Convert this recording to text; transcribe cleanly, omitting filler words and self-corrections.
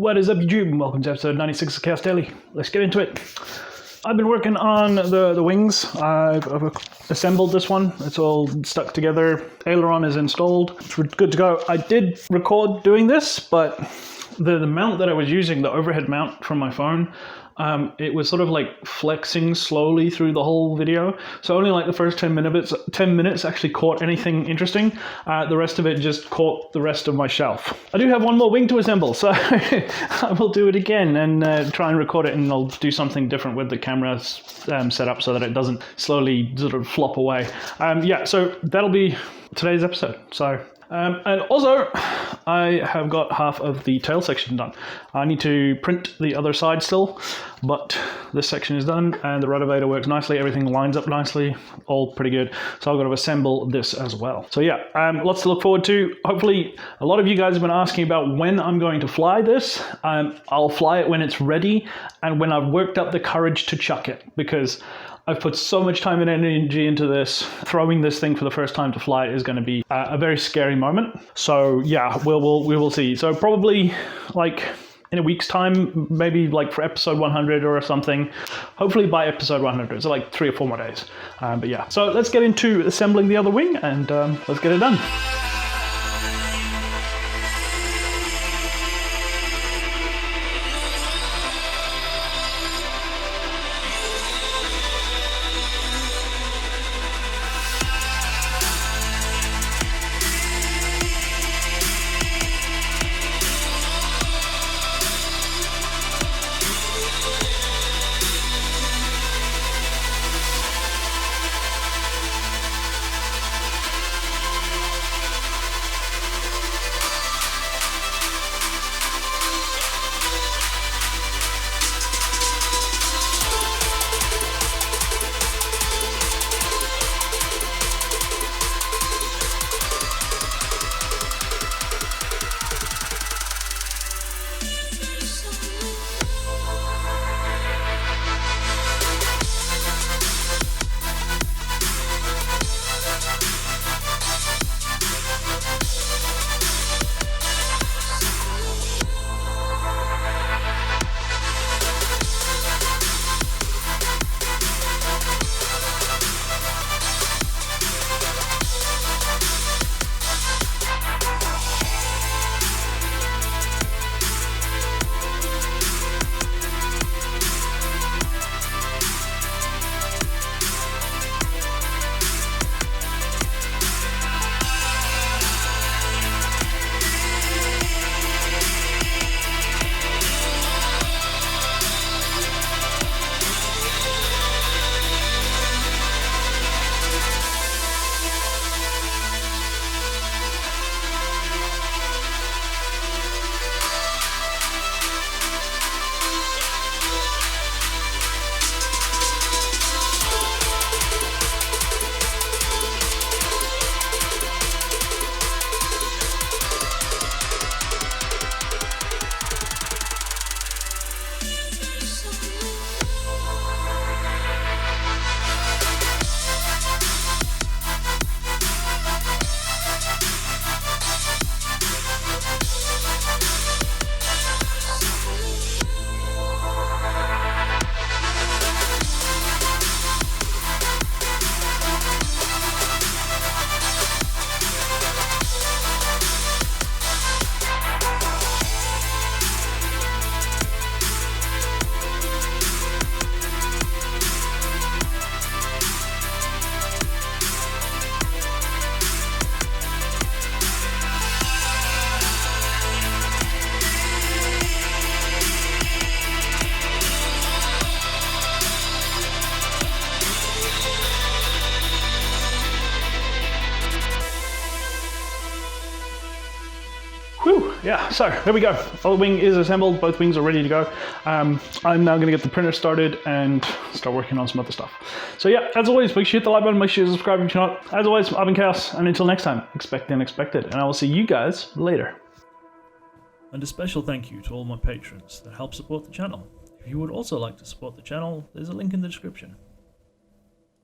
What is up, YouTube, and welcome to episode 96 of Chaos Daily. Let's get into it. I've been working on the wings. I've assembled this one. It's all stuck together. Aileron is installed. It's good to go. I did record doing this, but the mount that I was using, the overhead mount from my phone, it was sort of like flexing slowly through the whole video. So only like the first 10 minutes actually caught anything interesting. The rest of it just caught the rest of my shelf. I do have one more wing to assemble, so I will do it again and try and record it, and I'll do something different with the camera set up so that it doesn't slowly sort of flop away. Yeah, so that'll be today's episode. So. And also, I have got half of the tail section done. I need to print the other side still, but this section is done and the rotovator works nicely. Everything lines up nicely, all pretty good. So I've got to assemble this as well. So yeah, lots to look forward to. Hopefully, a lot of you guys have been asking about when I'm going to fly this. I'll fly it when it's ready and when I've worked up the courage to chuck it, because I've put so much time and energy into this. Throwing this thing for the first time to fly is going to be a very scary moment. So yeah, we will see. So probably like in a week's time, maybe like for episode 100 or something. Hopefully by episode 100, so like 3 or 4 more days. But yeah, so let's get into assembling the other wing and let's get it done. Whew, yeah, so there we go. The wing is assembled, both wings are ready to go. I'm now going to get the printer started and start working on some other stuff. So yeah, as always, make sure you hit the like button, make sure you subscribe if you're not. As always, I've been Chaos, and until next time, expect the unexpected, and I will see you guys later. And a special thank you to all my patrons that help support the channel. If you would also like to support the channel, there's a link in the description.